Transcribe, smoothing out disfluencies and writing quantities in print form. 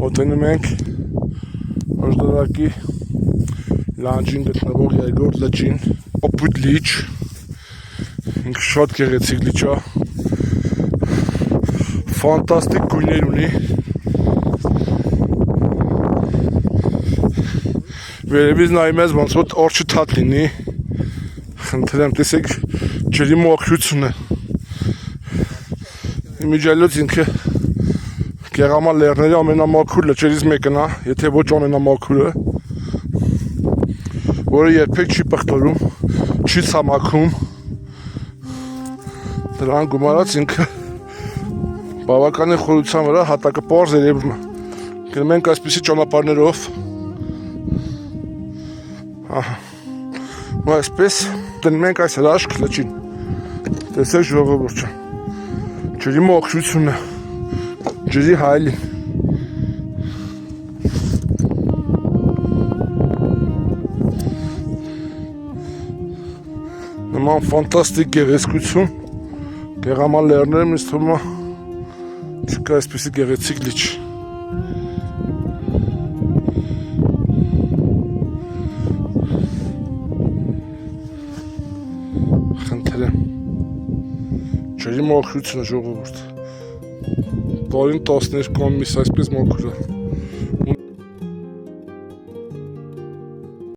Մոտենում ենք Օժդարակի լանջին գտնվող երկրորդ լճին, Օպուտ լիճ, ինքը շատ գեղեցիկ լիճ է, ֆանտաստիկ գույներ ունի, վերևից նայում ես ոնց որ օրջը թաթ լինի, խնդրեմ տեսեք ջրի մոխրությունը, իմիջիայլոց ինքը Գեղամա լեռների ամենամաքուր լճերից մեկն է, եթե ոչ ամենամաքուրը, որը երբեք չի պղտորում, չի ցամաքում, դրան գումարած ինքը բավականին խորության վրա հատակը պարզ երևում է, գնում ենք այսպիսի ճանապարհներով, ու այսպես դնում ենք այս հրաշք լճին, տեսեք ժողովուրդը, ջրի մոխրությունը, ջրի հայլին, նման ֆանտաստիկ գեղեցկություն, Գեղամա լեռներում ինձ թվում է չկա այսպիսի գեղեցիկ լիճ, խնդրեմ, ջրի մոխրությունը ժողովուրդ, Բարին 12 ամիս այսպես մոքր է։